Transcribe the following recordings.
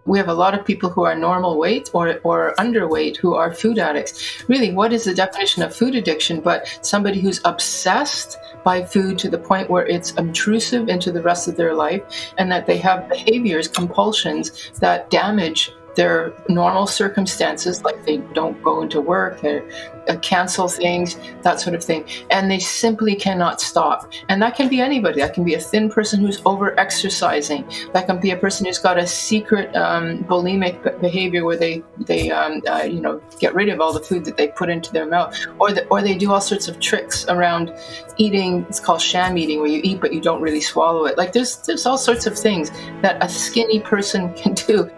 We have a lot of people who are normal weight or underweight who are food addicts. Really, what is the definition of food addiction but somebody who's obsessed by food to the point where it's intrusive into the rest of their life, and that they have behaviors, compulsions that damage their normal circumstances, like they don't go into work, they cancel things, that sort of thing, and they simply cannot stop. And that can be anybody. That can be a thin person who's over-exercising. That can be a person who's got a secret bulimic behavior where they get rid of all the food that they put into their mouth, or they do all sorts of tricks around eating. It's called sham eating, where you eat but you don't really swallow it. Like there's all sorts of things that a skinny person can do.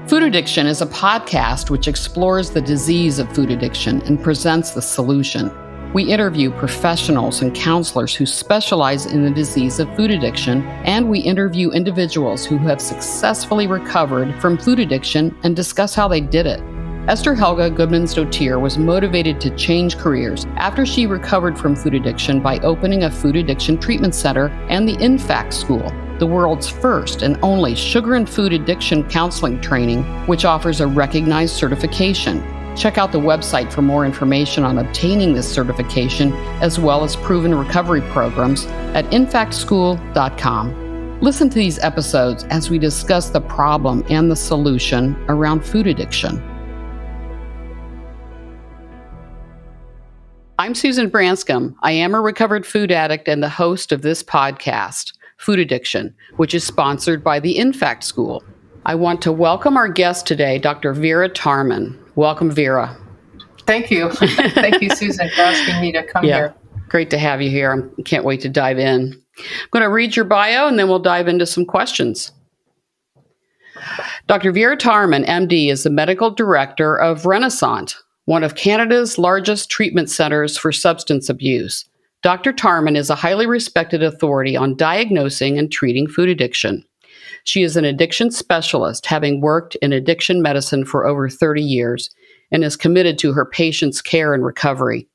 Food Addiction is a podcast which explores the disease of food addiction and presents the solution. We interview professionals and counselors who specialize in the disease of food addiction, and we interview individuals who have successfully recovered from food addiction and discuss how they did it. Esther Helga Goodmans-Dotier was motivated to change careers after she recovered from food addiction by opening a food addiction treatment center and the InFact School, the world's first and only sugar and food addiction counseling training, which offers a recognized certification. Check out the website for more information on obtaining this certification, as well as proven recovery programs at infactschool.com. Listen to these episodes as we discuss the problem and the solution around food addiction. I'm Susan Branscombe. I am a recovered food addict and the host of this podcast, Food Addiction, which is sponsored by the InFact School. I want to welcome our guest today, Dr. Vera Tarman. Welcome, Vera. Thank you. Thank you, Susan, for asking me to come here. Great to have you here. I can't wait to dive in. I'm going to read your bio and then we'll dive into some questions. Dr. Vera Tarman, MD, is the medical director of Renaissance, one of Canada's largest treatment centers for substance abuse. Dr. Tarman is a highly respected authority on diagnosing and treating food addiction. She is an addiction specialist, having worked in addiction medicine for over 30 years, and is committed to her patients' care and recovery.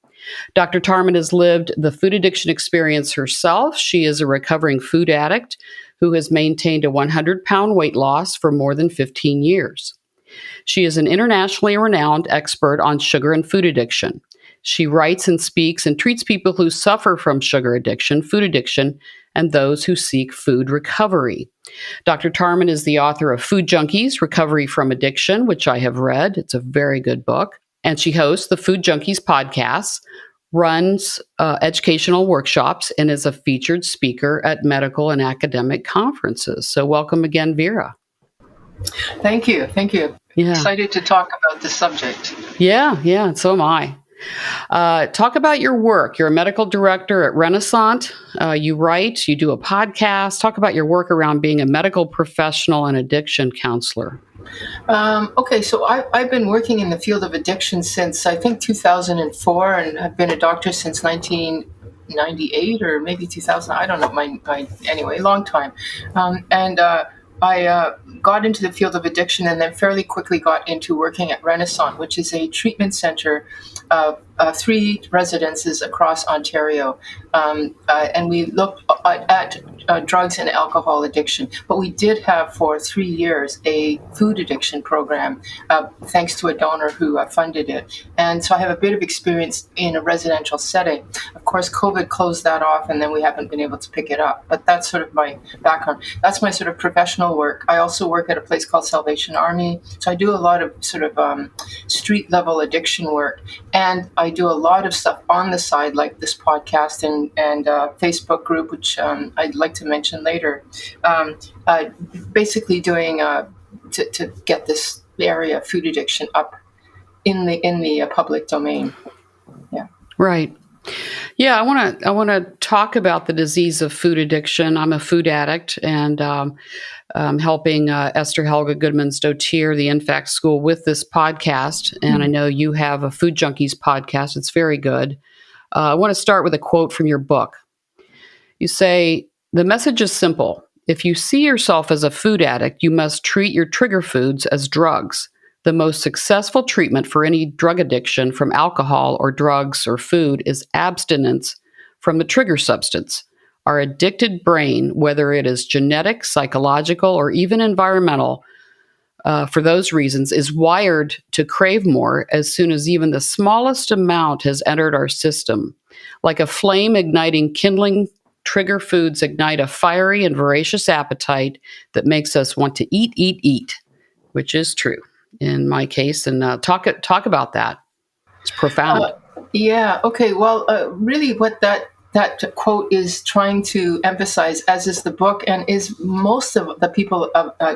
Dr. Tarman has lived the food addiction experience herself. She is a recovering food addict who has maintained a 100-pound weight loss for more than 15 years. She is an internationally renowned expert on sugar and food addiction. She writes and speaks and treats people who suffer from sugar addiction, food addiction, and those who seek food recovery. Dr. Tarman is the author of Food Junkies, Recovery from Addiction, which I have read. It's a very good book. And she hosts the Food Junkies podcast, runs educational workshops, and is a featured speaker at medical and academic conferences. So welcome again, Vera. Thank you. Thank you. Yeah. Excited to talk about this subject. Yeah, so am I. Talk about your work. You're a medical director at Renaissance. You write, you do a podcast. Talk about your work around being a medical professional and addiction counselor. Okay, so I've been working in the field of addiction since, I think, 2004, and I've been a doctor since 1998 or maybe 2000. I don't know, anyway, long time. I got into the field of addiction and then fairly quickly got into working at Renaissance, which is a treatment center of 3 residences across Ontario. And we looked at drugs and alcohol addiction. But we did have for 3 years a food addiction program, thanks to a donor who funded it. And so I have a bit of experience in a residential setting. Of course, COVID closed that off, and then we haven't been able to pick it up. But that's sort of my background. That's my sort of professional work. I also work at a place called Salvation Army. So I do a lot of sort of street level addiction work. And I do a lot of stuff on the side, like this podcast and Facebook group, which I'd like to mention later. Basically doing to get this area of food addiction up in the public domain. Yeah. Right. Yeah, I want to talk about the disease of food addiction. I'm a food addict, and helping Esther Helga Goodmans-Dotier, the InFact School, with this podcast. And I know you have a Food Junkies podcast. It's very good. I want to start with a quote from your book. You say, "The message is simple. If you see yourself as a food addict, you must treat your trigger foods as drugs. The most successful treatment for any drug addiction from alcohol or drugs or food is abstinence from the trigger substance. Our addicted brain, whether it is genetic, psychological, or even environmental, for those reasons, is wired to crave more as soon as even the smallest amount has entered our system. Like a flame igniting kindling, trigger foods ignite a fiery and voracious appetite that makes us want to eat, eat, eat, which is true in my case. And talk about that. It's profound. Yeah. Okay. Well, really, what that quote is trying to emphasize, as is the book, and is most of the people,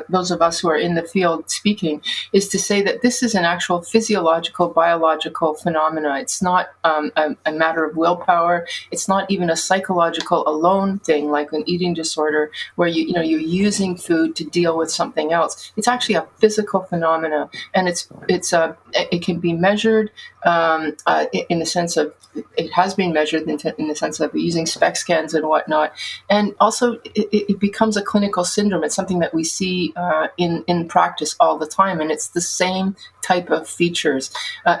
those of us who are in the field speaking, is to say that this is an actual physiological, biological phenomena. It's not a matter of willpower. It's not even a psychological alone thing, like an eating disorder, where you're using food to deal with something else. It's actually a physical phenomena, and it can be measured in the sense of, it has been measured in the sense of using SPECT scans and whatnot. And also it becomes a clinical syndrome. It's something that we see in practice all the time, and it's the same type of features.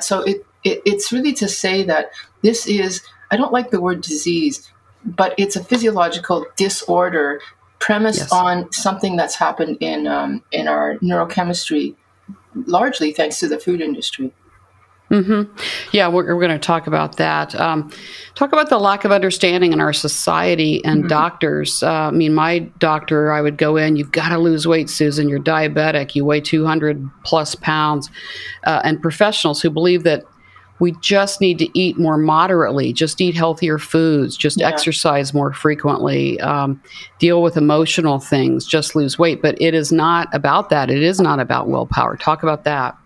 So it's really to say that this is, I don't like the word disease, but it's a physiological disorder premised on something that's happened in our neurochemistry, largely thanks to the food industry. Mm-hmm. Yeah, we're going to talk about that. Talk about the lack of understanding in our society and doctors. My doctor, I would go in, you've got to lose weight, Susan. You're diabetic. You weigh 200 plus pounds. And professionals who believe that we just need to eat more moderately, just eat healthier foods, just exercise more frequently, deal with emotional things, just lose weight. But it is not about that. It is not about willpower. Talk about that.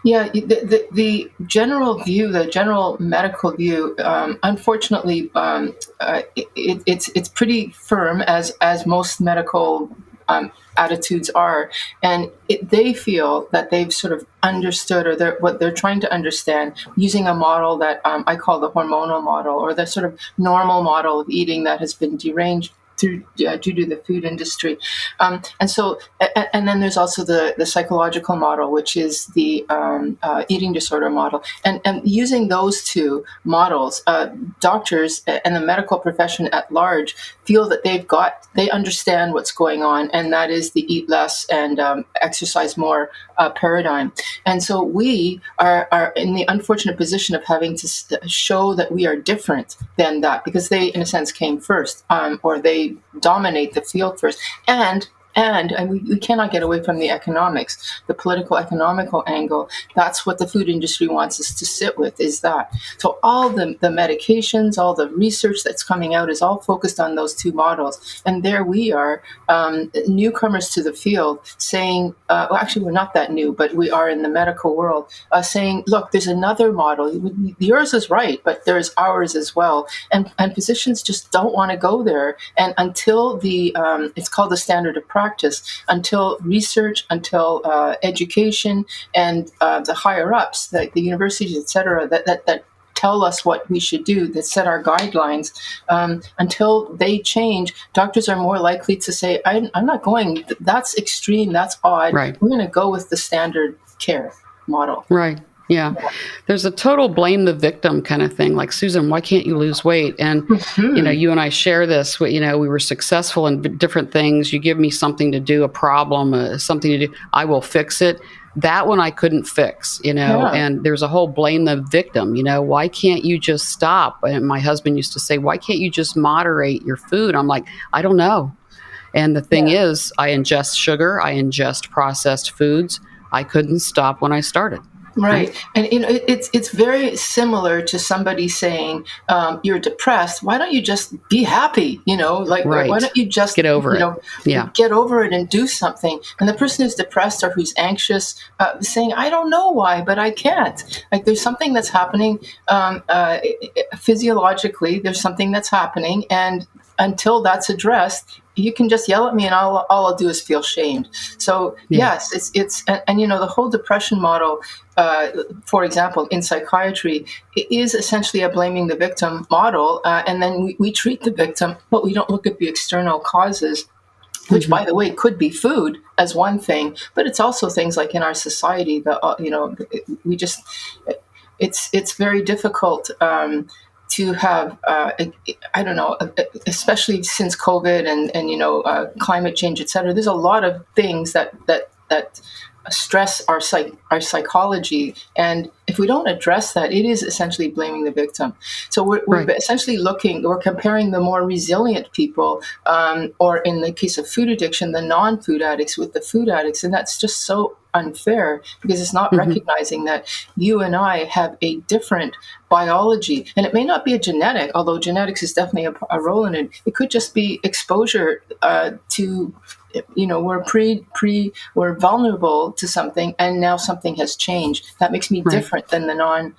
Yeah, the general view, the general medical view, unfortunately, it's pretty firm, as most medical attitudes are, and they feel that they've sort of understood, or what they're trying to understand, using a model that I call the hormonal model, or the sort of normal model of eating that has been deranged due to the food industry. And then there's also the psychological model, which is the eating disorder model. And using those two models, doctors and the medical profession at large feel that they understand what's going on, and that is the eat less and exercise more paradigm. And so we are in the unfortunate position of having to show that we are different than that, because they, in a sense, came first, or they dominate the field first. And we cannot get away from the economics, the political economical angle. That's what the food industry wants us to sit with, is that. So all the medications, all the research that's coming out is all focused on those two models. And there we are, newcomers to the field, saying, well, actually, we're not that new, but we are in the medical world, saying, look, there's another model. Yours is right, but there's ours as well. And physicians just don't want to go there. And until it's called the standard of practice, until research, until education, and the higher ups, like the universities, et cetera, that tell us what we should do, that set our guidelines, until they change, doctors are more likely to say, I'm not going, that's extreme, that's odd. Right. We're going to go with the standard care model. Right. Yeah. There's a total blame the victim kind of thing. Like, Susan, why can't you lose weight? And, you and I share this, we were successful in different things. You give me something to do, a problem, something to do, I will fix it. That one I couldn't fix, and there's a whole blame the victim, why can't you just stop? And my husband used to say, why can't you just moderate your food? I'm like, I don't know. And the thing is, I ingest sugar, I ingest processed foods. I couldn't stop when I started. Right. And it's very similar to somebody saying, you're depressed. Why don't you just be happy? Why don't you just get over it? Get over it and do something. And the person who's depressed or who's anxious, saying, I don't know why, but I can't. Like, there's something that's happening physiologically. There's something that's happening, and until that's addressed, you can just yell at me, and all I'll do is feel shamed. So yes, it's the whole depression model, for example, in psychiatry, it is essentially a blaming the victim model, and then we treat the victim, but we don't look at the external causes, which, by the way, could be food as one thing, but it's also things like in our society we just, it's very difficult to have, I don't know, especially since COVID and climate change, et cetera. There's a lot of things that stress our psychology, and if we don't address that, it is essentially blaming the victim. So we're Right. essentially we're comparing the more resilient people, or in the case of food addiction, the non-food addicts with the food addicts, and that's just so unfair because it's not Hmm. recognizing that you and I have a different biology, and it may not be a genetic, although genetics is definitely a role in it. It could just be exposure to, we're vulnerable to something, and now something has changed that makes me Right. different than the non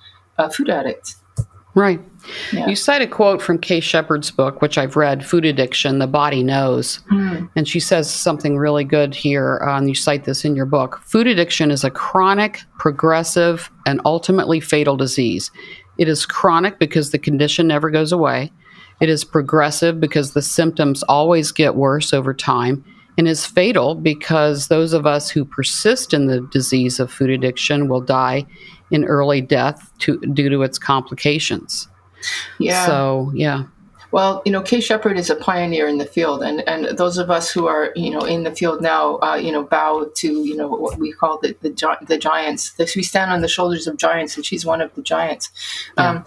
food addict. Right. Yeah. You cite a quote from Kay Shepherd's book, which I've read, Food Addiction, The Body Knows. Mm. And she says something really good here. And you cite this in your book. Food addiction is a chronic, progressive, and ultimately fatal disease. It is chronic because the condition never goes away. It is progressive because the symptoms always get worse over time, and is fatal because those of us who persist in the disease of food addiction will die in early death due to its complications. Yeah. So, yeah. Well, Kay Shepherd is a pioneer in the field, and those of us who are in the field now, bow to what we call the giants. We stand on the shoulders of giants, and she's one of the giants. Yeah.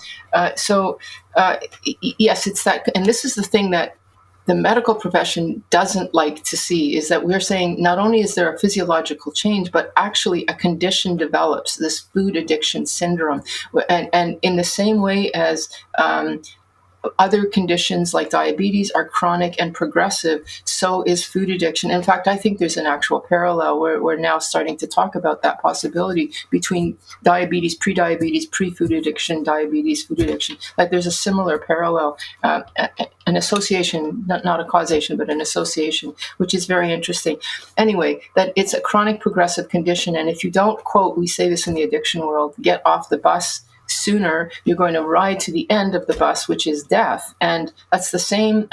Yes, it's that, and this is the thing that the medical profession doesn't like to see, is that we're saying not only is there a physiological change, but actually a condition develops, this food addiction syndrome, and in the same way as other conditions like diabetes are chronic and progressive, so is food addiction. In fact, I think there's an actual parallel where we're now starting to talk about that possibility between diabetes, pre-diabetes, pre-food addiction, diabetes, food addiction. Like there's a similar parallel, an association, not a causation, but an association, which is very interesting. Anyway, that it's a chronic progressive condition. And if you don't, quote, we say this in the addiction world, get off the bus sooner, you're going to ride to the end of the bus, which is death. And that's the same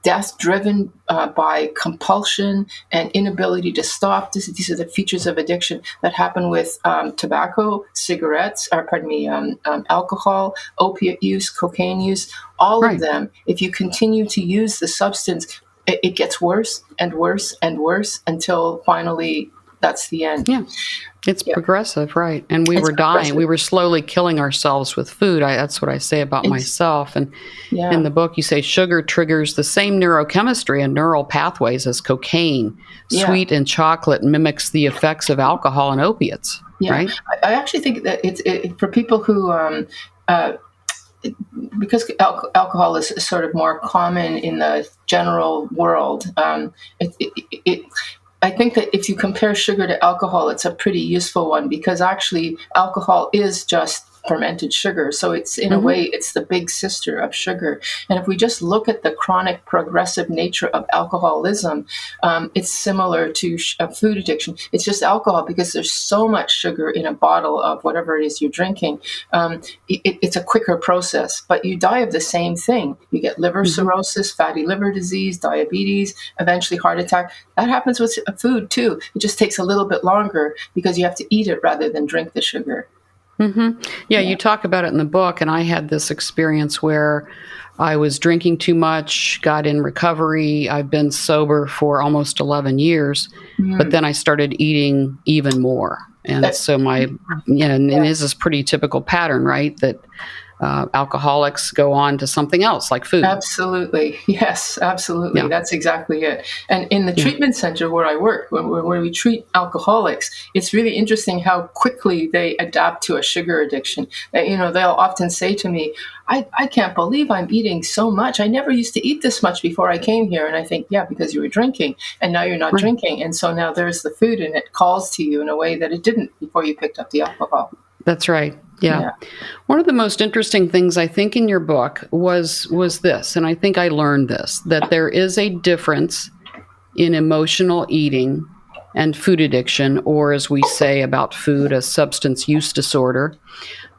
death driven by compulsion and inability to stop. These are the features of addiction that happen with tobacco, cigarettes, alcohol, opiate use, cocaine use, all of Right. them. If you continue to use the substance, it gets worse and worse and worse until finally that's the end. Yeah. It's Yeah. progressive, right? And we It's were dying. progressive. We were slowly killing ourselves with food. That's what I say about myself. And in Yeah. the book, you say sugar triggers the same neurochemistry and neural pathways as cocaine. Yeah. Sweet and chocolate mimics the effects of alcohol and opiates, Yeah, right? I actually think that for people who, because alcohol is sort of more common in the general world, I think that if you compare sugar to alcohol, it's a pretty useful one, because actually alcohol is just fermented sugar. So it's, in a way, it's the big sister of sugar. And if we just look at the chronic progressive nature of alcoholism, it's similar to food addiction. It's just alcohol, because there's so much sugar in a bottle of whatever it is you're drinking. It's a quicker process, but you die of the same thing. You get liver cirrhosis, fatty liver disease, diabetes, eventually heart attack. That happens with food too. It just takes a little bit longer because you have to eat it rather than drink the sugar. Yeah, you talk about it in the book, and I had this experience where I was drinking too much, got in recovery. I've been sober for almost 11 years, but then I started eating even more. And so and this is pretty typical pattern, right? That alcoholics go on to something else like food. Absolutely. Yes, absolutely. Yeah. That's exactly it. And in the Yeah. treatment center where I work, where we treat alcoholics, it's really interesting how quickly they adapt to a sugar addiction. They'll often say to me, I can't believe I'm eating so much. I never used to eat this much before I came here. And I think, yeah, because you were drinking, and now you're not Right. drinking. And so now there's the food, and it calls to you in a way that it didn't before you picked up the alcohol. That's right. Yeah. Yeah. One of the most interesting things I think in your book was this, and I think I learned this, that there is a difference in emotional eating and food addiction, or as we say about food, a substance use disorder.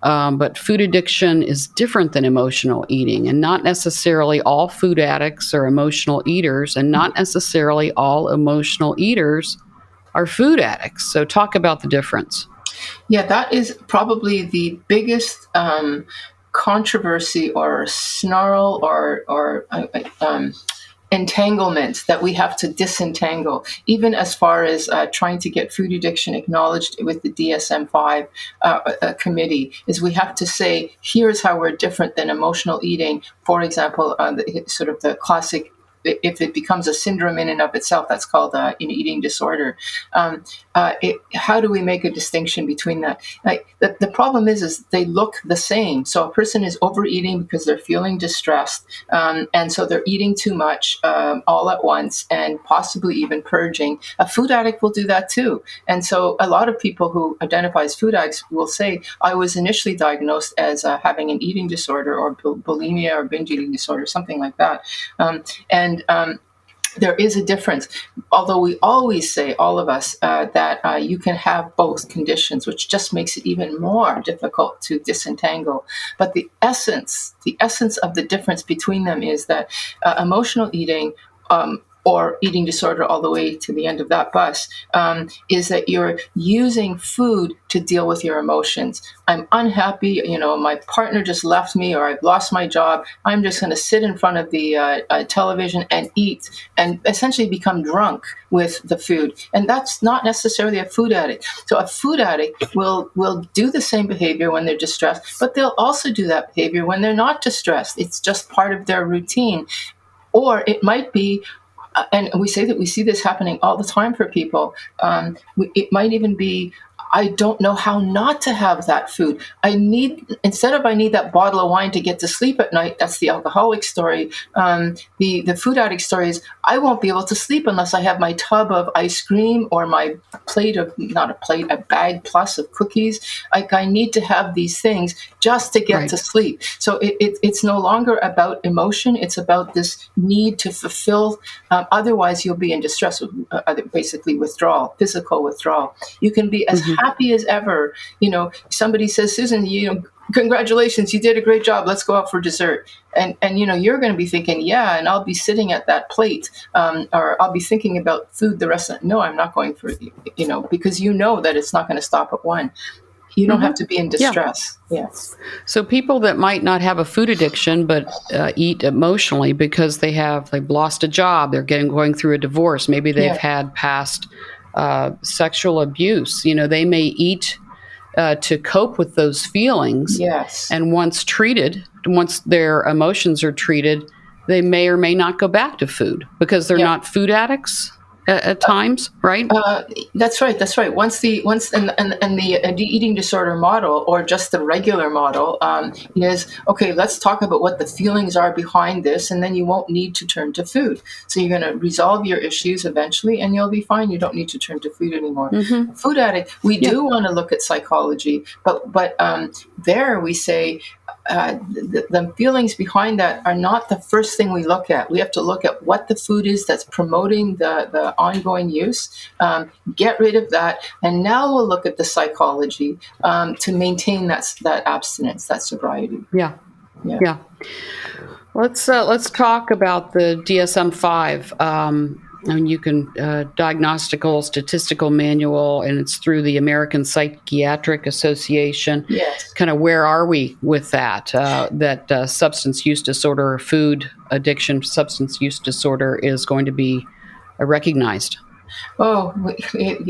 But food addiction is different than emotional eating, and not necessarily all food addicts are emotional eaters, and not necessarily all emotional eaters are food addicts. So talk about the difference. Yeah, that is probably the biggest controversy or snarl or entanglement that we have to disentangle, even as far as trying to get food addiction acknowledged with the DSM-5 committee, is we have to say, here's how we're different than emotional eating. For example, sort of the classic, if it becomes a syndrome in and of itself, that's called an eating disorder. How do we make a distinction between that? The problem is they look the same. So a person is overeating because they're feeling distressed, and so they're eating too much all at once, and possibly even purging. A food addict will do that too. And so a lot of people who identify as food addicts will say, I was initially diagnosed as having an eating disorder, or bulimia, or binge eating disorder, something like that. There is a difference, although we always say, all of us, that you can have both conditions, which just makes it even more difficult to disentangle. But the essence of the difference between them is that emotional eating, or eating disorder all the way to the end of that bus, is that you're using food to deal with your emotions. I'm unhappy, my partner just left me, or I've lost my job. I'm just going to sit in front of the television and eat, and essentially become drunk with the food. And that's not necessarily a food addict. So a food addict will do the same behavior when they're distressed, but they'll also do that behavior when they're not distressed. It's just part of their routine. Or it might be, and we say that we see this happening all the time for people. It might even be, I don't know how not to have that food. Instead of I need that bottle of wine to get to sleep at night, that's the alcoholic story. The food addict story is, I won't be able to sleep unless I have my tub of ice cream, or my a bag plus of cookies. Like, I need to have these things just to get to sleep. So it's no longer about emotion. It's about this need to fulfill. Otherwise, you'll be in distress, basically withdrawal, physical withdrawal. You can be as happy as ever. Somebody says, Susan, congratulations, you did a great job. Let's go out for dessert. And you're going to be thinking, yeah, and I'll be sitting at that plate, or I'll be thinking about food the rest of the. No, I'm not going for, because that it's not going to stop at one. You don't have to be in distress. Yeah. So people that might not have a food addiction, but eat emotionally because they've lost a job, they're going through a divorce, maybe they've had past sexual abuse. They may eat to cope with those feelings. Yes. And once their emotions are treated, they may or may not go back to food because they're not food addicts at times, right? That's right. Once the eating disorder model, or just the regular model, is, okay, let's talk about what the feelings are behind this, and then you won't need to turn to food. So you're going to resolve your issues eventually, and you'll be fine. You don't need to turn to food anymore. Food addict, we do want to look at psychology, but there we say, the feelings behind that are not the first thing we look at. We have to look at what the food is that's promoting the ongoing use, get rid of that, and now we'll look at the psychology to maintain that abstinence, that sobriety. Yeah. Let's talk about the DSM-5. And you can diagnostical statistical manual, and it's through the American Psychiatric Association. Yes. Kind of where are we with that? That substance use disorder, food addiction, substance use disorder is going to be recognized. Oh,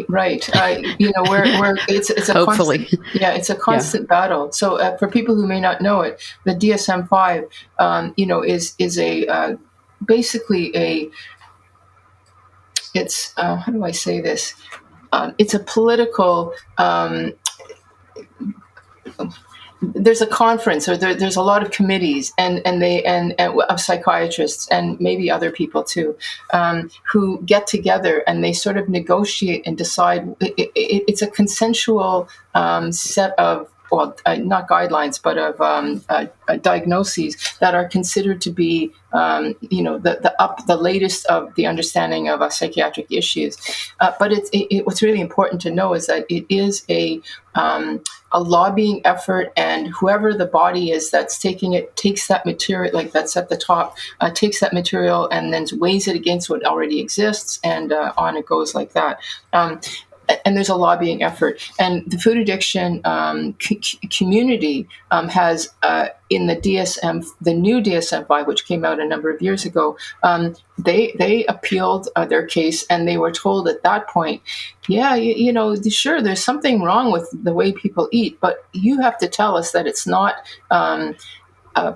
right. It's a hopefully constant, it's a constant battle. So for people who may not know it, the DSM-5, is a basically a. It's how do I say this? It's a political. There's a conference, or there's a lot of committees, and of psychiatrists, and maybe other people too, who get together and they sort of negotiate and decide. It's a consensual set of. Not guidelines, but of diagnoses that are considered to be, the latest of the understanding of psychiatric issues. But what's really important to know is that it is a lobbying effort, and whoever the body is that's taking it takes that material, like that's at the top, takes that material and then weighs it against what already exists, and on it goes like that. and there's a lobbying effort. And the food addiction community has in the DSM, the new DSM-5, which came out a number of years ago, they appealed their case, and they were told at that point, yeah, sure, there's something wrong with the way people eat, but you have to tell us that it's not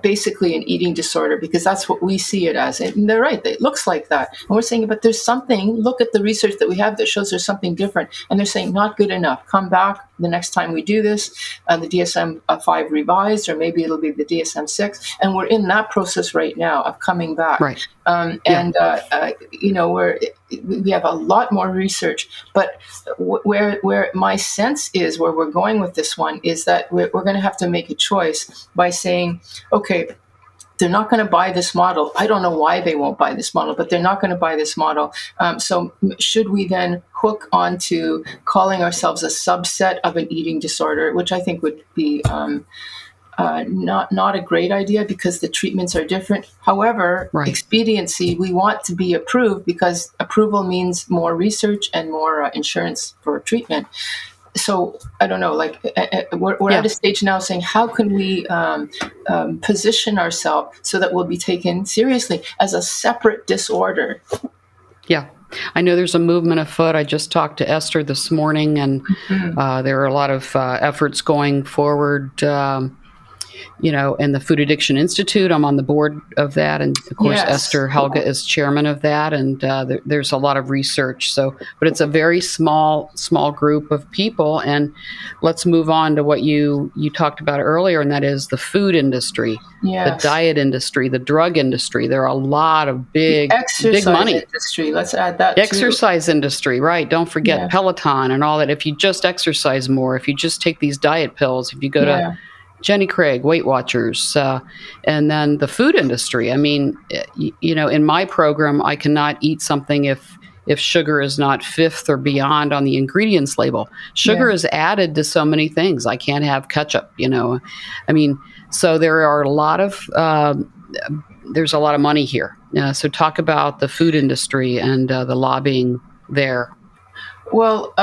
basically an eating disorder, because that's what we see it as. And they're right, it looks like that. And we're saying, but there's something, look at the research that we have that shows there's something different. And they're saying, not good enough. Come back the next time we do this, the DSM-5 revised, or maybe it'll be the DSM-6. And we're in that process right now of coming back. Right. We have a lot more research, but where my sense is, where we're going with this one, is that we're going to have to make a choice by saying, okay, they're not going to buy this model. I don't know why they won't buy this model, but they're not going to buy this model. So should we then hook onto calling ourselves a subset of an eating disorder, which I think would be not a great idea, because the treatments are different. However, Right. Expediency, we want to be approved, because approval means more research and more insurance for treatment. So I don't know, we're at a stage now saying, how can we position ourselves so that we'll be taken seriously as a separate disorder? Yeah. I know there's a movement afoot. I just talked to Esther this morning, and there are a lot of efforts going forward. In the Food Addiction Institute, I'm on the board of that, and of course, Yes. Esther Helga is chairman of that, and there's a lot of research. So, but it's a very small group of people. And let's move on to what you talked about earlier, and that is the food industry, Yes. the diet industry, the drug industry. There are a lot of big Exercise money. industry. Let's add that. Exercise industry, right? Don't forget Peloton and all that. If you just exercise more, if you just take these diet pills, if you go to Jenny Craig, Weight Watchers, and then the food industry. I mean, in my program, I cannot eat something if sugar is not fifth or beyond on the ingredients label. Sugar is added to so many things. I can't have ketchup, I mean, so there are a lot of there's a lot of money here. So talk about the food industry and the lobbying there. Well,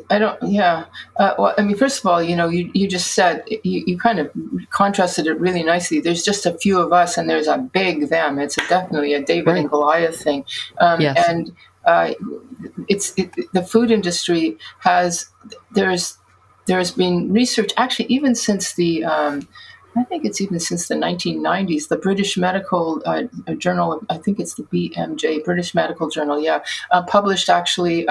I don't. Yeah. Well, I mean, first of all, you just said, you kind of contrasted it really nicely. There's just a few of us, and there's a big them. It's definitely a David and Goliath thing. Yes. And the food industry there's been research, actually, even since I think it's even since the 1990s, the British Medical Journal, I think it's the BMJ, British Medical Journal, published actually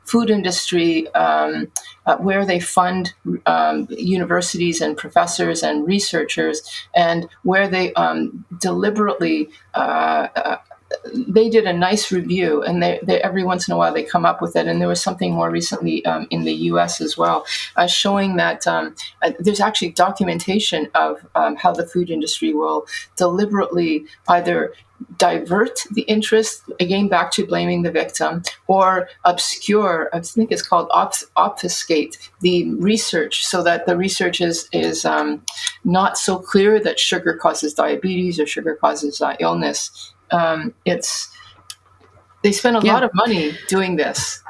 food industry where they fund universities and professors and researchers, and where they deliberately they did a nice review, and they every once in a while they come up with it. And there was something more recently in the U.S. as well, showing that there's actually documentation of how the food industry will deliberately either divert the interest, again back to blaming the victim, or obscure, I think it's called obfuscate the research, so that the research is not so clear that sugar causes diabetes or sugar causes illness. They spend a lot of money doing this,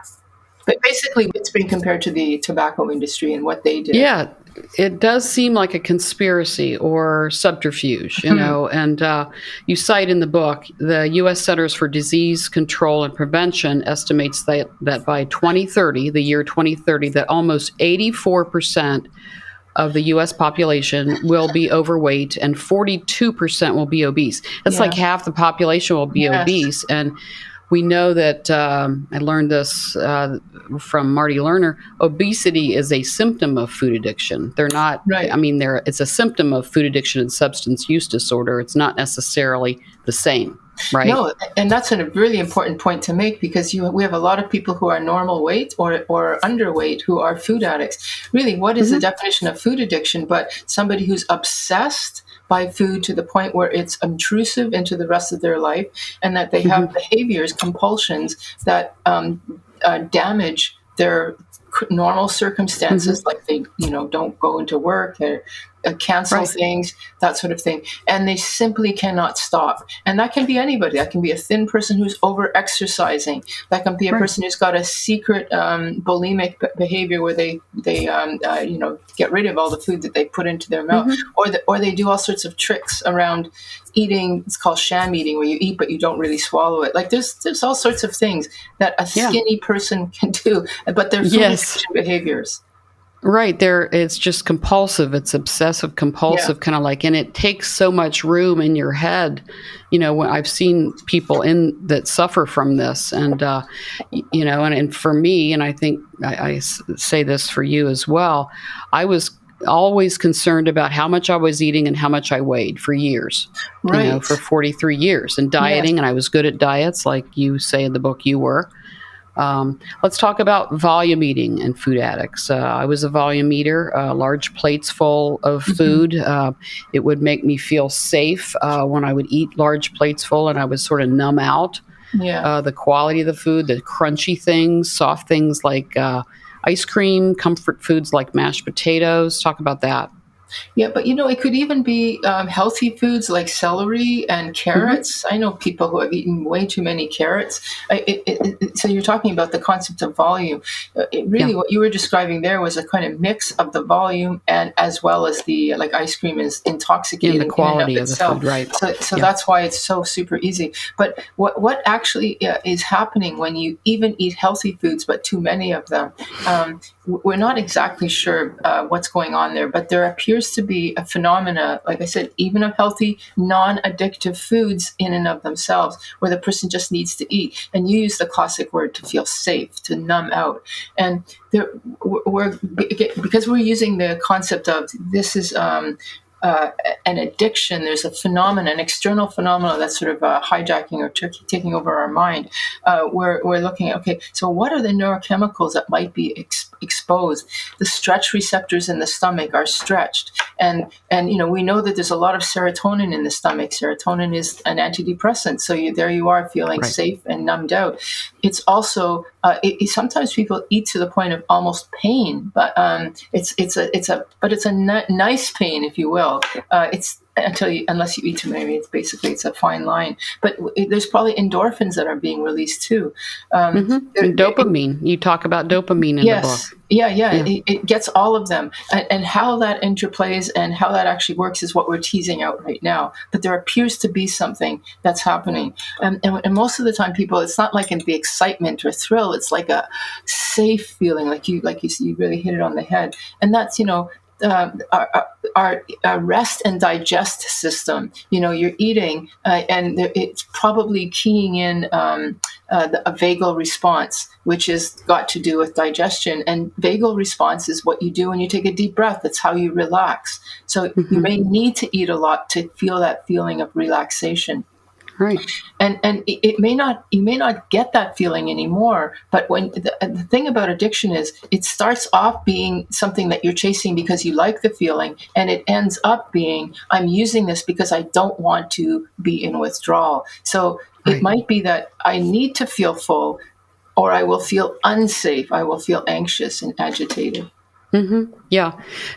but basically it's been compared to the tobacco industry and what they did. Yeah, it does seem like a conspiracy or subterfuge, and you cite in the book, the U.S. Centers for Disease Control and Prevention estimates that by 2030, the year 2030, that almost 84% of the U.S. population will be overweight and 42% will be obese. That's like half the population will be obese. And we know that, I learned this from Marty Lerner, obesity is a symptom of food addiction. They're not, right. I mean, it's a symptom of food addiction and substance use disorder. It's not necessarily the same. Right. No, and that's a really important point to make, because we have a lot of people who are normal weight or underweight who are food addicts. Really, what is the definition of food addiction but somebody who's obsessed by food to the point where it's intrusive into the rest of their life, and that they have behaviors, compulsions that damage their normal circumstances, like they don't go into work, cancel Right. things, that sort of thing. And they simply cannot stop. And that can be anybody. That can be a thin person who's over exercising. That can be a Right. person who's got a secret bulimic behavior where they get rid of all the food that they put into their mouth, Mm-hmm. or they do all sorts of tricks around eating. It's called sham eating, where you eat but you don't really swallow it. Like there's all sorts of things that a Yeah. skinny person can do, but they're food Yes. addiction behaviors. Right there, it's just compulsive. It's obsessive Yeah. compulsive, kind of like, and it takes so much room in your head. When I've seen people in that suffer from this, and and for me, and I think I say this for you as well. I was always concerned about how much I was eating and how much I weighed for years. Right. For 43 years, and Yes. dieting, and I was good at diets, like you say in the book you were. Let's talk about volume eating and food addicts. I was a volume eater, large plates full of Hmm. food. It would make me feel safe when I would eat large plates full, and I would sort of numb out Yeah. the quality of the food, the crunchy things, soft things like ice cream, comfort foods like mashed potatoes. Talk about that. Yeah, but it could even be healthy foods like celery and Hmm. carrots. I know people who have eaten way too many carrots. So you're talking about the concept of volume. Yeah, Really, what you were describing there was a kind of mix of the volume and as well as the like ice cream is and the intoxicating in and of quality of the itself. food, right? So Yeah, that's why it's so super easy. But what actually is happening when you even eat healthy foods but too many of them? We're not exactly sure what's going on there, but there appears to be a phenomena, like I said, even of healthy, non-addictive foods in and of themselves, where the person just needs to eat. And you use the classic word to feel safe, to numb out. And there, because we're using the concept of this is an addiction, there's a phenomenon, an external phenomenon that's sort of hijacking or taking over our mind. We're looking at, okay, so what are the neurochemicals that might be exposed? The stretch receptors in the stomach are stretched, and we know that there's a lot of serotonin in the stomach. Serotonin is an antidepressant, so there you are feeling right. safe and numbed out. It's also sometimes people eat to the point of almost pain, but it's a nice pain, if you will. It's unless you eat too many, it's a fine line. But there's probably endorphins that are being released too. Um, Hmm. And dopamine. You talk about dopamine in the book. Yes. Yeah. Yeah. It gets all of them. And how that interplays and how that actually works is what we're teasing out right now. But there appears to be something that's happening. And most of the time, people, it's not like in the excitement or thrill. It's like a safe feeling, you really hit it on the head. And that's, our rest and digest system. You're eating, and it's probably keying in a vagal response, which has got to do with digestion. And vagal response is what you do when you take a deep breath. That's how you relax. So you Hmm. may need to eat a lot to feel that feeling of relaxation. Right. And it may not, you may not get that feeling anymore. But when the thing about addiction is it starts off being something that you're chasing because you like the feeling, and it ends up being, I'm using this because I don't want to be in withdrawal. So it Right. might be that I need to feel full, or I will feel unsafe, I will feel anxious and agitated. Hmm. Yeah.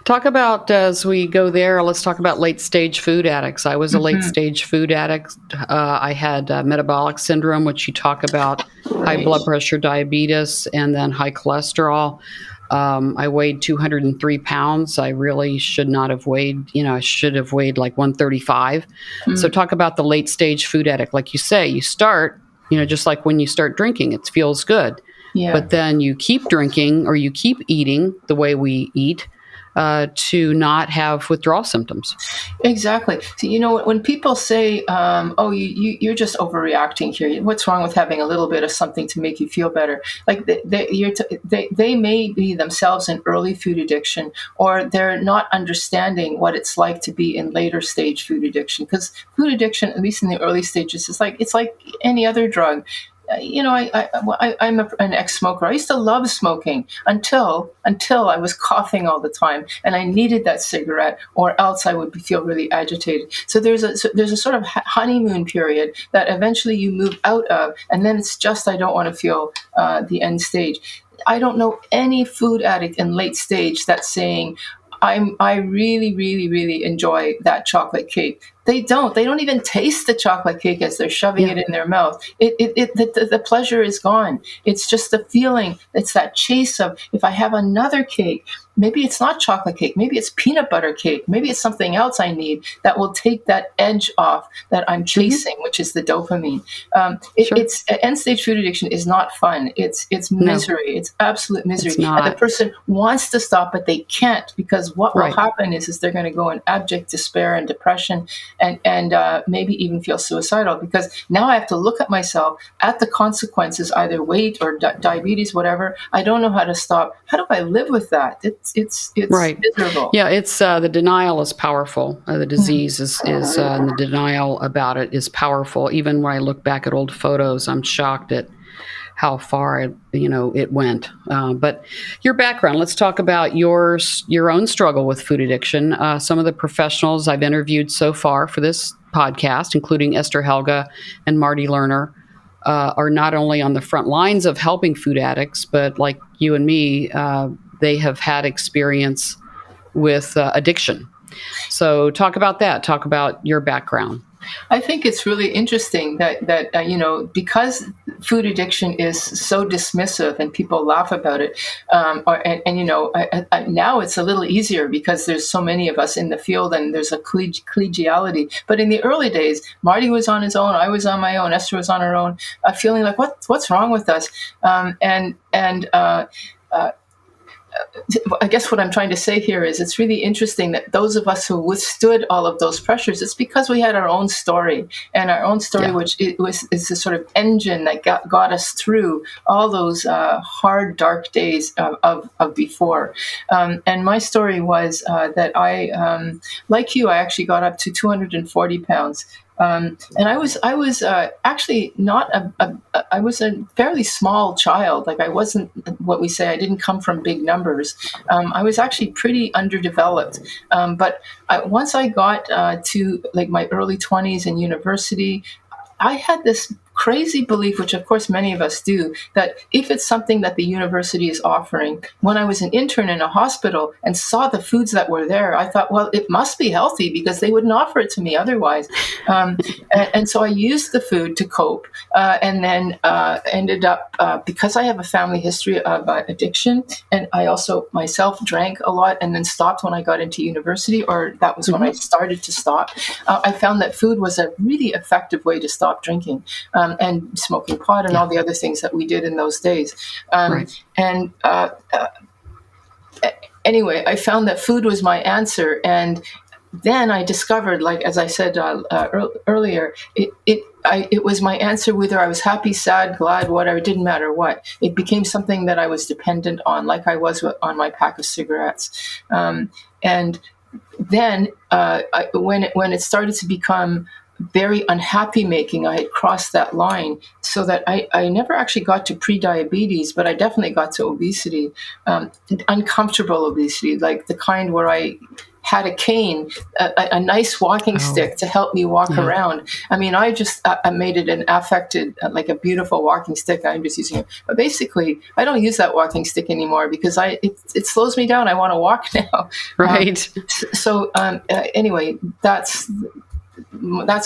Talk about, as we go there, let's talk about late stage food addicts. I was a late Hmm. stage food addict. I had metabolic syndrome, which you talk about, high Right. blood pressure, diabetes, and then high cholesterol. I weighed 203 pounds. I really should not have weighed, I should have weighed like 135. So, Mm. talk about the late stage food addict. Like you say, you start, just like when you start drinking, it feels good. Yeah. But then you keep drinking or you keep eating the way we eat to not have withdrawal symptoms. Exactly. So, when people say, "Oh, you're just overreacting here. What's wrong with having a little bit of something to make you feel better?" Like they may be themselves in early food addiction, or they're not understanding what it's like to be in later stage food addiction. Because food addiction, at least in the early stages, it's like any other drug. I'm an ex-smoker. I used to love smoking until I was coughing all the time, and I needed that cigarette, or else I would feel really agitated. So there's a sort of honeymoon period that eventually you move out of, and then it's just, I don't want to feel the end stage. I don't know any food addict in late stage that's saying, I really, really, really enjoy that chocolate cake. They don't even taste the chocolate cake as they're shoving it in their mouth. The pleasure is gone. It's just the feeling. It's that chase of, if I have another cake, maybe it's not chocolate cake, maybe it's peanut butter cake, maybe it's something else I need that will take that edge off that I'm chasing, which is the dopamine. It's end stage food addiction is not fun. It's misery. It's absolute misery. It's not. And the person wants to stop, but they can't, because what will happen is they're going to go in abject despair and depression, and maybe even feel suicidal, because now I have to look at myself, at the consequences, either weight or diabetes, whatever. I don't know how to stop. How do I live with that? It's miserable. Yeah, it's the denial is powerful. The disease is and the denial about it is powerful. Even when I look back at old photos, I'm shocked at how far it went. But your background, let's talk about your own struggle with food addiction. Some of the professionals I've interviewed so far for this podcast, including Esther Helga and Marty Lerner, are not only on the front lines of helping food addicts, but like you and me, they have had experience with addiction. So talk about that. Talk about your background. I think it's really interesting that because food addiction is so dismissive and people laugh about it, now it's a little easier because there's so many of us in the field and there's a collegiality. But in the early days, Marty was on his own, I was on my own, Esther was on her own, feeling like what's wrong with us, I guess what I'm trying to say here is it's really interesting that those of us who withstood all of those pressures, it's because we had our own story, and our own story, which is the sort of engine that got us through all those hard, dark days of before. And my story was that I, like you, I actually got up to 240 pounds. And I was actually not I was a fairly small child. Like, I wasn't what we say, I didn't come from big numbers. I was actually pretty underdeveloped. But once I got to like my early 20s in university, I had this crazy belief, which of course many of us do, that if it's something that the university is offering, when I was an intern in a hospital and saw the foods that were there, I thought, well, it must be healthy because they wouldn't offer it to me otherwise. And so I used the food to cope, and then ended up, because I have a family history of addiction, and I also myself drank a lot and then stopped when I got into university, or that was when I started to stop. I found that food was a really effective way to stop drinking. And smoking pot and all the other things that we did in those days. And anyway, I found that food was my answer. And then I discovered, like, as I said earlier, it was my answer whether I was happy, sad, glad, whatever. It didn't matter what. It became something that I was dependent on, like I was on my pack of cigarettes. And then when it started to become very unhappy making, I had crossed that line, so that I never actually got to pre-diabetes, but I definitely got to obesity, uncomfortable obesity, like the kind where I had a cane, a nice walking stick to help me walk around. I mean, I made it an affected, like a beautiful walking stick. I'm just using it. But basically, I don't use that walking stick anymore because it slows me down. I want to walk now. Right. Anyway, that's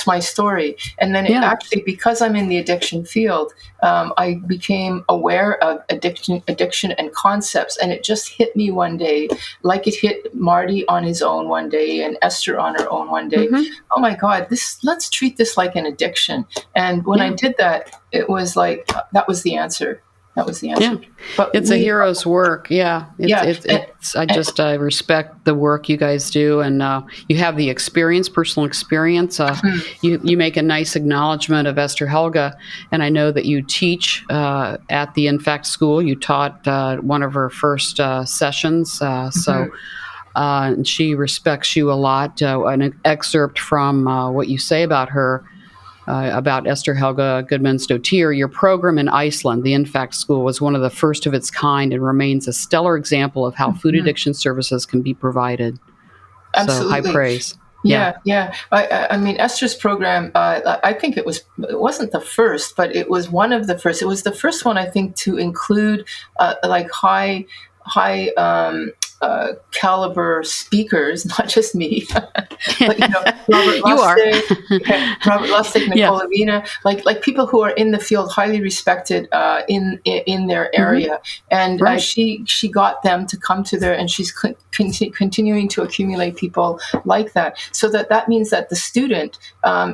my story. And then actually, because I'm in the addiction field, I became aware of addiction and concepts. And it just hit me one day, like it hit Marty on his own one day and Esther on her own one day. Oh my God, let's treat this like an addiction. And when I did that, it was like, that was the answer. That was the answer. Yeah. But it's a hero's work. Yeah. I respect the work you guys do. And you have the personal experience. You make a nice acknowledgement of Esther Helga. And I know that you teach at the InFact School. You taught one of her first sessions. And she respects you a lot. An excerpt from what you say about her. About Esther Helga Goodman-Stottir, your program in Iceland, the InFact School, was one of the first of its kind and remains a stellar example of how food addiction services can be provided. Absolutely. So high praise. Yeah. I mean, Esther's program, I think it wasn't the first, but it was one of the first. It was the first one, I think, to include like high caliber speakers, not just me, but Robert You are. Lustig, Robert Lustig, Yeah. Nicole Avina, like people who are in the field, highly respected in their area, and Right. she got them to come to there, and she's continuing to accumulate people like that. So that means that the student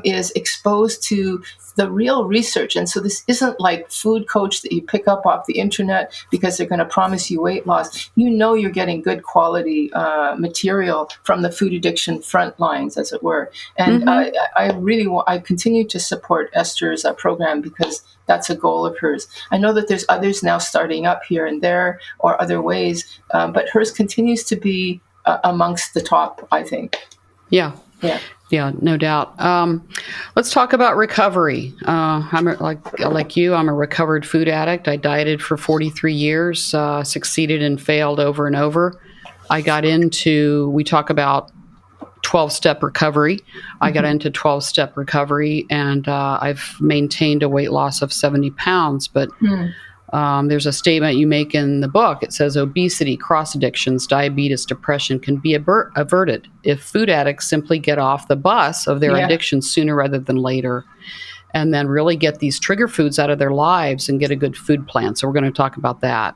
is exposed to the real research. And so this isn't like food coach that you pick up off the internet because they're going to promise you weight loss. You're getting good quality material from the food addiction front lines, as it were. And I continue to support Esther's program because that's a goal of hers. I know that there's others now starting up here and there or other ways, but hers continues to be amongst the top, I think. Yeah. Yeah. Yeah, no doubt. Let's talk about recovery. Like you, I'm a recovered food addict. I dieted for 43 years, succeeded and failed over and over. We talk about 12-step recovery. I got into 12-step recovery, and I've maintained a weight loss of 70 pounds. But there's a statement you make in the book. It says obesity, cross addictions, diabetes, depression can be averted if food addicts simply get off the bus of their addiction sooner rather than later, and then really get these trigger foods out of their lives and get a good food plan. So we're going to talk about that.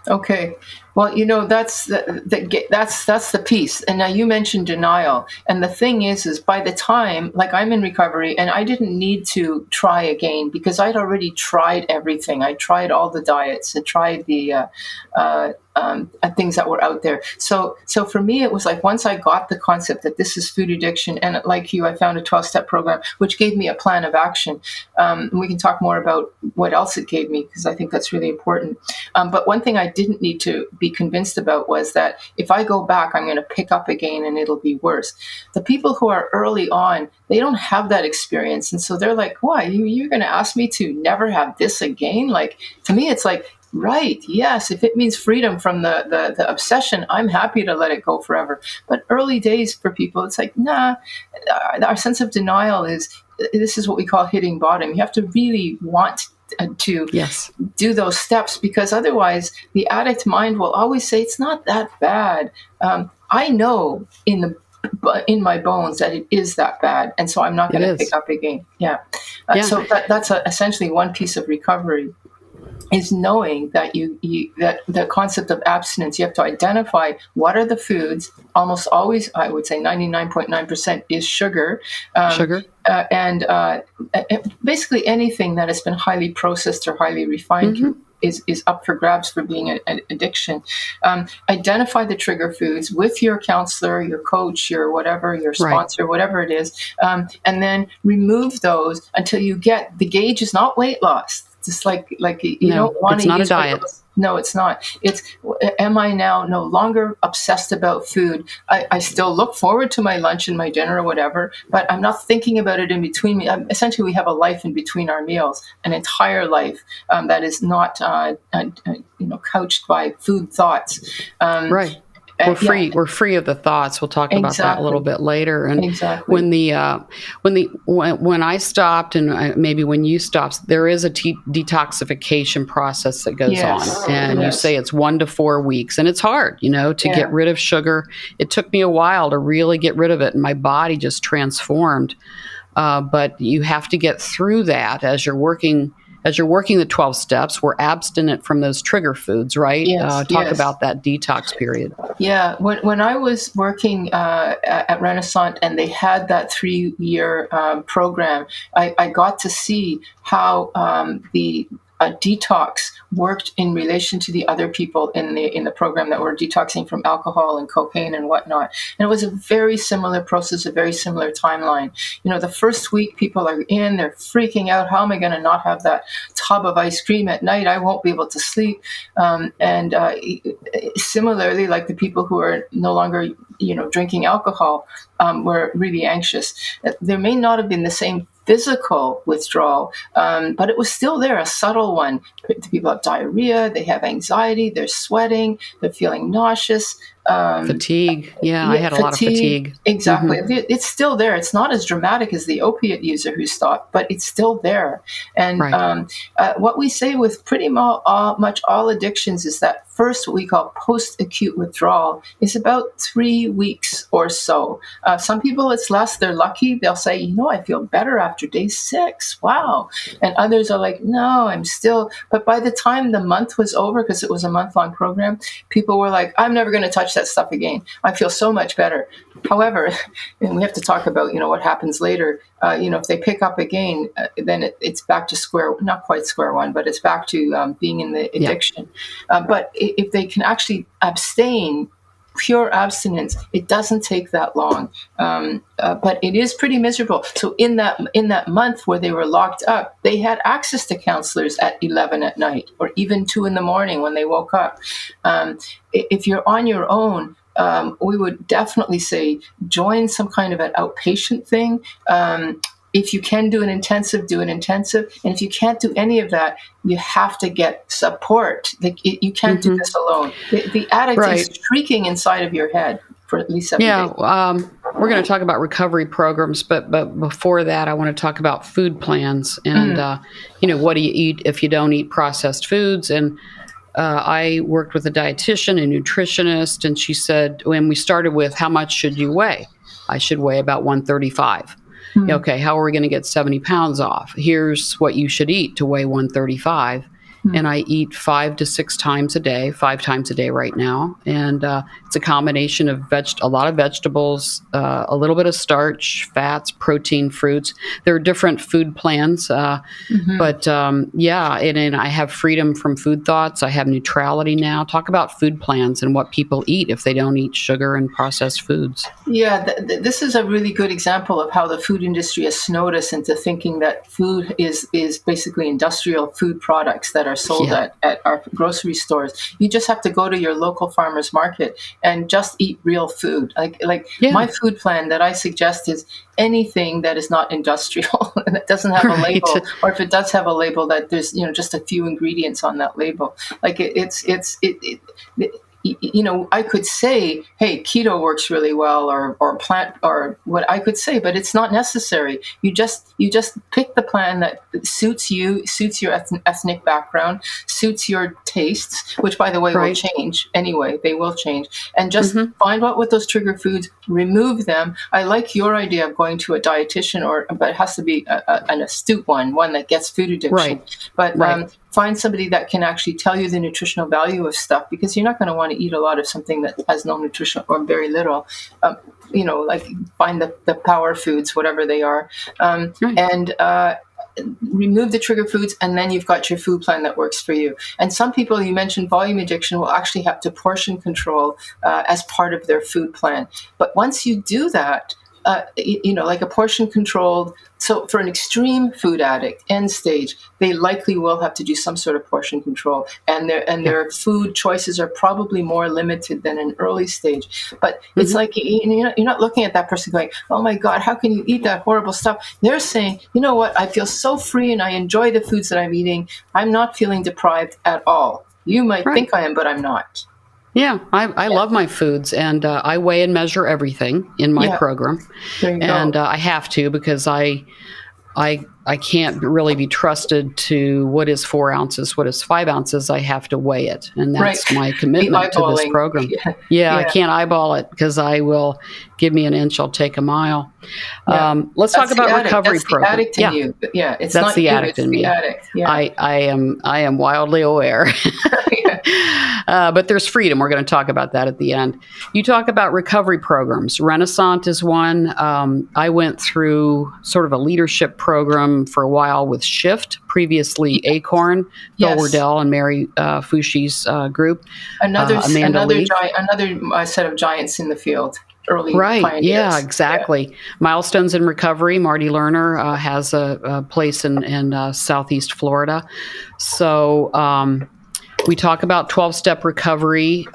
Okay. Well, that's the piece. And now you mentioned denial. And the thing is by the time, like, I'm in recovery and I didn't need to try again because I'd already tried everything. I tried all the diets and tried the things that were out there. So for me, it was like, once I got the concept that this is food addiction, and like you, I found a 12-step program, which gave me a plan of action. And we can talk more about what else it gave me, because I think that's really important. But one thing I didn't need to be convinced about was that if I go back, I'm going to pick up again and it'll be worse. The people who are early on, they don't have that experience. And so they're like, why? You're going to ask me to never have this again? Like, to me, it's like, right, yes, if it means freedom from the obsession, I'm happy to let it go forever. But early days for people, it's like, nah, our sense of denial this is what we call hitting bottom. You have to really want to do those steps, because otherwise the addict mind will always say it's not that bad. I know in my bones that it is that bad, and so I'm not going to pick up again. So that's essentially one piece of recovery, is knowing that that the concept of abstinence, you have to identify what are the foods. Almost always, I would say 99.9% is sugar. And basically anything that has been highly processed or highly refined is up for grabs for being an addiction. Identify the trigger foods with your counselor, your coach, your whatever, your sponsor, whatever it is, and then remove those until you get, the gauge is not weight loss. Just like you don't want to use it's not a diet. No, it's not. It's, am I now no longer obsessed about food? I still look forward to my lunch and my dinner or whatever, but I'm not thinking about it in between me. Essentially, we have a life in between our meals, an entire life that is not couched by food thoughts. Right. We're free. We're free of the thoughts. We'll talk about that a little bit later. And when I stopped, and maybe when you stopped, there is a detoxification process that goes on, and you say it's 1 to 4 weeks, and it's hard, to get rid of sugar. It took me a while to really get rid of it, and my body just transformed. But you have to get through that as you're working. The 12 steps, we're abstinent from those trigger foods, right? Talk about that detox period. Yeah. When I was working at Renaissance and they had that 3-year program, I got to see how the detox worked in relation to the other people in the program that were detoxing from alcohol and cocaine and whatnot. And it was a very similar process, a very similar timeline. The first week people are in, they're freaking out. How am I going to not have that tub of ice cream at night? I won't be able to sleep. And similarly, like the people who are no longer, drinking alcohol, were really anxious. There may not have been the same physical withdrawal, but it was still there, a subtle one. People have diarrhea, they have anxiety, they're sweating, they're feeling nauseous. Fatigue. I had a lot of fatigue. Exactly. It's still there. It's not as dramatic as the opiate user who stopped, but it's still there. And what we say with pretty much all addictions is that first, what we call post-acute withdrawal, is about 3 weeks or so. Some people, it's less. They're lucky. They'll say, I feel better after day 6. Wow. And others are like, no, I'm still. But by the time the month was over, because it was a month-long program, people were like, I'm never going to touch that stuff again. I feel so much better. However, and we have to talk about, what happens later. If they pick up again, then it's back to not quite square one, but it's back to being in the addiction. But if they can actually abstain, pure abstinence, it doesn't take that long. But it is pretty miserable. So in that month where they were locked up, they had access to counselors at 11 at night or even 2 in the morning when they woke up. If you're on your own, we would definitely say join some kind of an outpatient thing. If you can do an intensive, do an intensive. And if you can't do any of that, you have to get support. You can't do this alone. The addict is shrieking inside of your head for at least 7 days. We're going to talk about recovery programs, but before that, I want to talk about food plans and, what do you eat if you don't eat processed foods? And I worked with a dietitian, a nutritionist, and she said, when we started with how much should you weigh? I should weigh about 135. Okay, how are we going to get 70 pounds off? Here's what you should eat to weigh 135. And I eat 5 to 6 times a day, 5 times a day right now. And it's a combination of a lot of vegetables, a little bit of starch, fats, protein, fruits. There are different food plans. But and I have freedom from food thoughts. I have neutrality now. Talk about food plans and what people eat if they don't eat sugar and processed foods. Yeah, this is a really good example of how the food industry has snowed us into thinking that food is basically industrial food products that are sold at our grocery stores. You just have to go to your local farmer's market and just eat real food. My food plan that I suggest is anything that is not industrial and that doesn't have a label, or if it does have a label, that there's just a few ingredients on that label. I could say, hey, keto works really well, or plant, or what I could say, but it's not necessary. You just pick the plan that suits you, suits your ethnic background, suits your tastes, which, by the way, will change anyway. They will change, and just find out what those trigger foods, remove them. I like your idea of going to a dietitian, but it has to be an astute one that gets food addiction. But find somebody that can actually tell you the nutritional value of stuff, because you're not going to want to eat a lot of something that has no nutrition or very little. Find the power foods, whatever they are, and remove the trigger foods, and then you've got your food plan that works for you. And some people, you mentioned volume addiction, will actually have to portion control as part of their food plan. But once you do that, like a portion controlled. So for an extreme food addict, end stage, they likely will have to do some sort of portion control, and their food choices are probably more limited than an early stage. But it's like you're not looking at that person going, "Oh my God, how can you eat that horrible stuff?" They're saying, "You know what? I feel so free, and I enjoy the foods that I'm eating. I'm not feeling deprived at all. You might think I am, but I'm not." Yeah, I love my foods, and I weigh and measure everything in my program, and I have to, because I can't really be trusted to what is 4 ounces, what is 5 ounces. I have to weigh it, and that's my commitment to this program. I can't eyeball it, because I will give me an inch, I'll take a mile. Let's talk about recovery program. That's the addict in you. It's that's not the you, addict in me. Addict. I am wildly aware. But there's freedom. We're going to talk about that at the end. You talk about recovery programs. Renaissance is one. I went through sort of a leadership program for a while with Shift, previously Acorn, Bill Wardell and Mary Foushie's group. Another set of giants in the field. Early pioneers. Yeah, exactly. Milestones in Recovery. Marty Lerner has a place in Southeast Florida. So we talk about 12-step recovery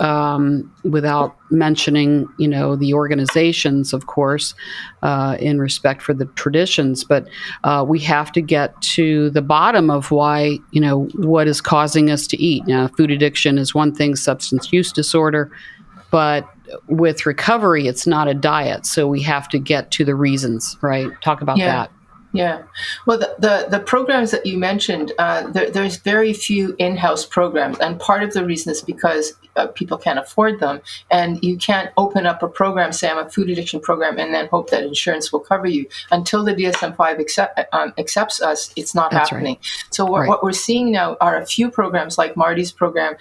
without mentioning, the organizations, of course, in respect for the traditions. But we have to get to the bottom of why, what is causing us to eat. Now, food addiction is one thing, substance use disorder, but with recovery, it's not a diet. So we have to get to the reasons, right? Talk about that. Yeah. Well, the programs that you mentioned, there's very few in-house programs. And part of the reason is because people can't afford them. And you can't open up a program, say I'm a food addiction program, and then hope that insurance will cover you. Until the DSM-5 accepts us, it's not That's happening. right. So what we're seeing now are a few programs like Marty's program,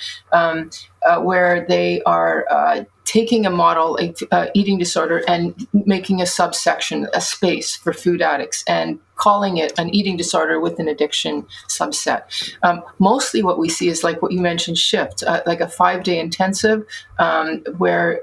where they are taking a model, like eating disorder, and making a subsection, a space for food addicts, and calling it an eating disorder with an addiction subset. Mostly what we see is like what you mentioned, shift, like a 5-day intensive, where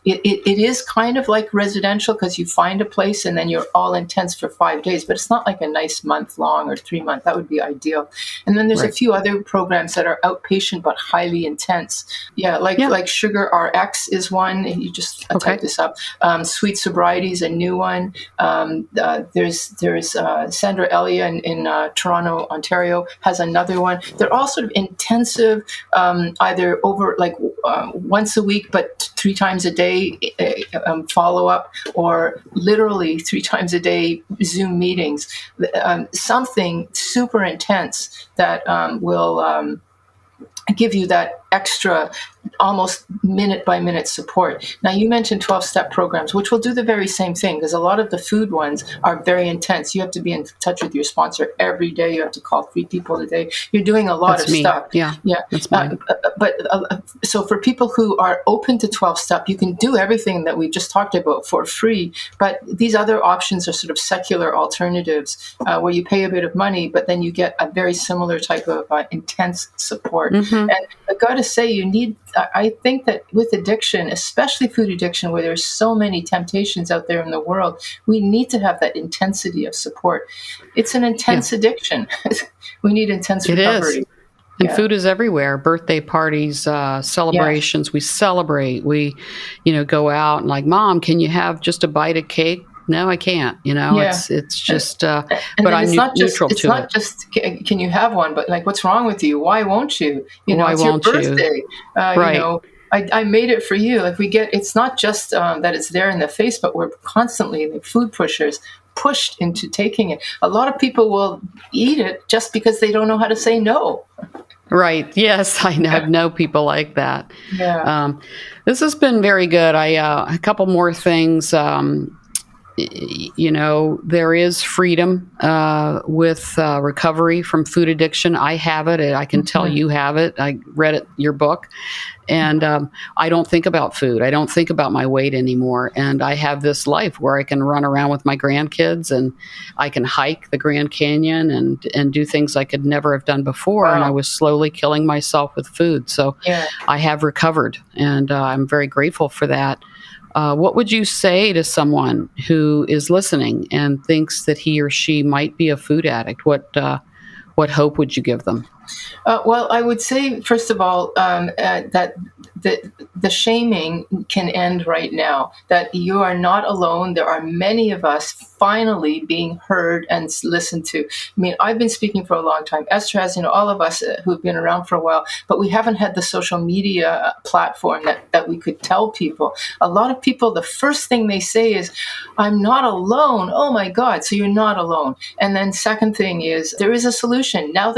it is kind of like residential because you find a place and then you're all intense for 5 days, but it's not like a nice month long or 3 month. That would be ideal. And then there's a few other programs that are outpatient but highly intense. Yeah, like Sugar RX is one. You just type this up. Sweet Sobriety is a new one. There's Sandra Elia in Toronto, Ontario has another one. They're all sort of intensive, either over like once a week, but 3 times a day follow up, or literally 3 times a day Zoom meetings. Something super intense that will give you that extra, almost minute by minute support. Now, you mentioned 12-step programs, which will do the very same thing, because a lot of the food ones are very intense. You have to be in touch with your sponsor every day. You have to call 3 people a day. You're doing a lot of stuff. Yeah. That's mine. So for people who are open to 12-step, you can do everything that we just talked about for free. But these other options are sort of secular alternatives, where you pay a bit of money, but then you get a very similar type of intense support. And I got to say, I think that with addiction, especially food addiction, where there's so many temptations out there in the world, we need to have that intensity of support. It's an intense addiction. We need intense recovery. It is. And food is everywhere. Birthday parties, celebrations. We celebrate. We, go out and like, Mom, can you have just a bite of cake? No, I can't. It's just. But I'm neutral to it. It's not just can you have one, but like, what's wrong with you? Why won't you? Why it's won't your birthday. Right. I made it for you. Like it's not just that it's there in the face, but we're constantly like food pushers pushed into taking it. A lot of people will eat it just because they don't know how to say no. Right. Yes, I know people like that. Yeah. This has been very good. A couple more things. There is freedom with recovery from food addiction. I have it. I can tell you have it. I read your book. And I don't think about food. I don't think about my weight anymore. And I have this life where I can run around with my grandkids, and I can hike the Grand Canyon and do things I could never have done before. Wow. And I was slowly killing myself with food. So I have recovered, and I'm very grateful for that. What would you say to someone who is listening and thinks that he or she might be a food addict? What hope would you give them? Well, I would say, first of all, that the shaming can end right now, that you are not alone. There are many of us finally being heard and listened to. I mean, I've been speaking for a long time. Esther has, all of us who've been around for a while, but we haven't had the social media platform that we could tell people. A lot of people, the first thing they say is, I'm not alone. Oh my God. So you're not alone. And then second thing is, there is a solution now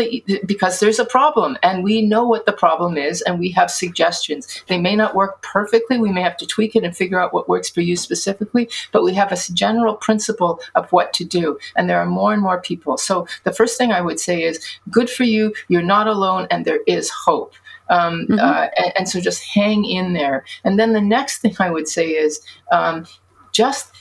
because there's a problem and we know what the problem is and we have suggestions. They may not work perfectly. We may have to tweak it and figure out what works for you specifically, but we have a general principle of what to do. And there are more and more people. So the first thing I would say is, good for you. You're not alone and there is hope. And so just hang in there. And then the next thing I would say is, just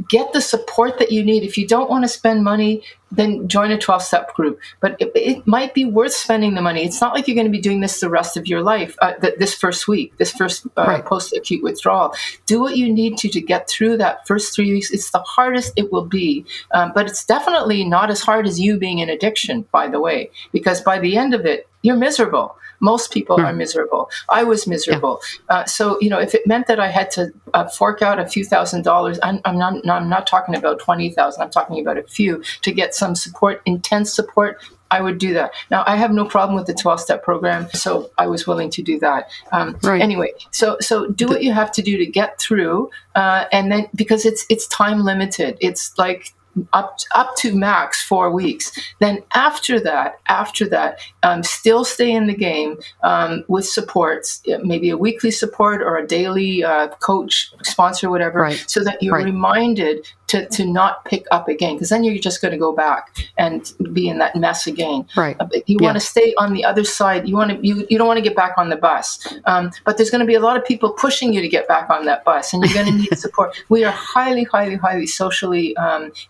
get the support that you need. If you don't want to spend money, then join a 12-step group. But it might be worth spending the money. It's not like you're going to be doing this the rest of your life, this first week, this first post-acute withdrawal. Do what you need to get through that first 3 weeks. It's the hardest it will be. But it's definitely not as hard as you being in addiction, by the way, because by the end of it, you're miserable. Most people are miserable. I was miserable. Yeah. So, if it meant that I had to fork out a few $1,000s, I'm not talking about 20,000. I'm talking about a few to get some support, intense support. I would do that. Now, I have no problem with the 12-step program, so I was willing to do that. Anyway, so do what you have to do to get through, and then because it's time limited. It's like up to max 4 weeks. Then after that, still stay in the game with supports, maybe a weekly support or a daily coach, sponsor, whatever, Right. so that you're Right. reminded to not pick up again, because then you're just going to go back and be in that mess again. Right. You want to Yes. stay on the other side. You don't want to get back on the bus. But there's going to be a lot of people pushing you to get back on that bus, and you're going to need support. We are highly, highly, highly socially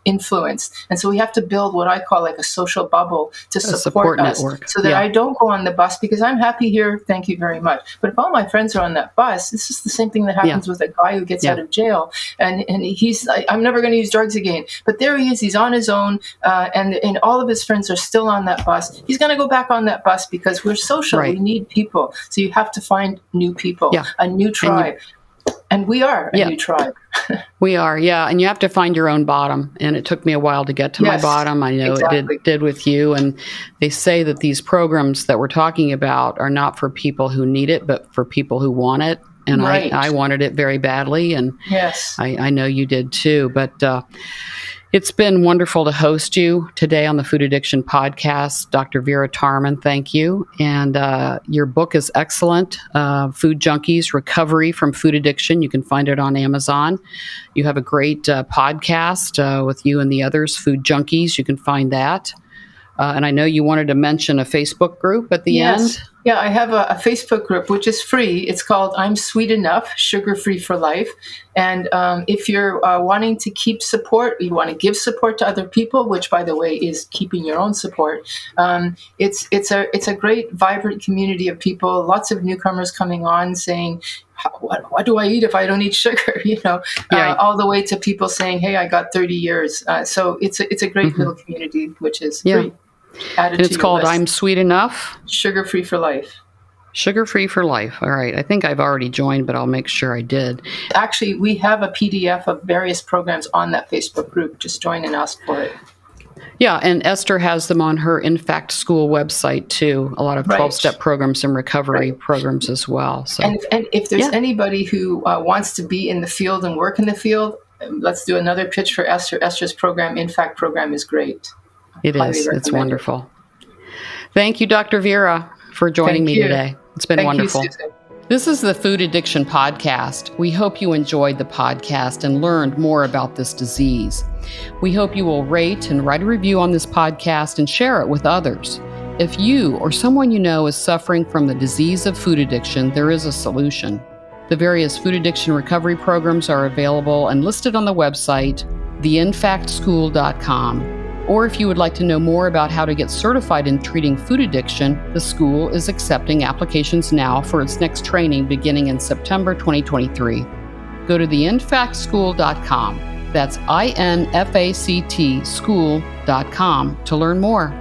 influenced, and so we have to build what I call like a social bubble to support us, network. so that Yeah. I don't go on the bus because I'm happy here. Thank you very much. But if all my friends are on that bus, this is the same thing that happens with a guy who gets out of jail, and he's I'm never going to use drugs again. But there he is. He's on his own, and all of his friends are still on that bus. He's going to go back on that bus because we're social. Right. We need people. So you have to find new people, a new tribe. And we are a new tribe. We are, yeah. And you have to find your own bottom. And it took me a while to get to my bottom. I know it did with you. And they say that these programs that we're talking about are not for people who need it, but for people who want it. And I wanted it very badly. And I know you did too. But it's been wonderful to host you today on the Food Addiction Podcast. Dr. Vera Tarman, thank you. And your book is excellent, Food Junkies, Recovery from Food Addiction. You can find it on Amazon. You have a great podcast with you and the others, Food Junkies. You can find that. And I know you wanted to mention a Facebook group at the end. Yeah, I have a Facebook group, which is free. It's called I'm Sweet Enough, Sugar Free for Life. And if you're wanting to keep support, you want to give support to other people, which, by the way, is keeping your own support. It's a great, vibrant community of people, lots of newcomers coming on saying, what do I eat if I don't eat sugar? All the way to people saying, hey, I got 30 years. So it's a great little community, which is free. And it's called I'm Sweet Enough? Sugar Free for Life. Sugar Free for Life. All right. I think I've already joined, but I'll make sure I did. Actually, we have a PDF of various programs on that Facebook group. Just join and ask for it. Yeah, and Esther has them on her In Fact School website, too. A lot of 12-step programs and recovery programs as well. So, and if there's anybody who wants to be in the field and work in the field, let's do another pitch for Esther. Esther's program, In Fact program, is great. It is. It's wonderful. Thank you, Dr. Vera, for joining me today. It's been wonderful. You, Susan. This is the Food Addiction Podcast. We hope you enjoyed the podcast and learned more about this disease. We hope you will rate and write a review on this podcast and share it with others. If you or someone you know is suffering from the disease of food addiction, there is a solution. The various food addiction recovery programs are available and listed on the website, theinfactschool.com. Or if you would like to know more about how to get certified in treating food addiction, the school is accepting applications now for its next training beginning in September 2023. Go to theinfactschool.com. That's INFACT school.com to learn more.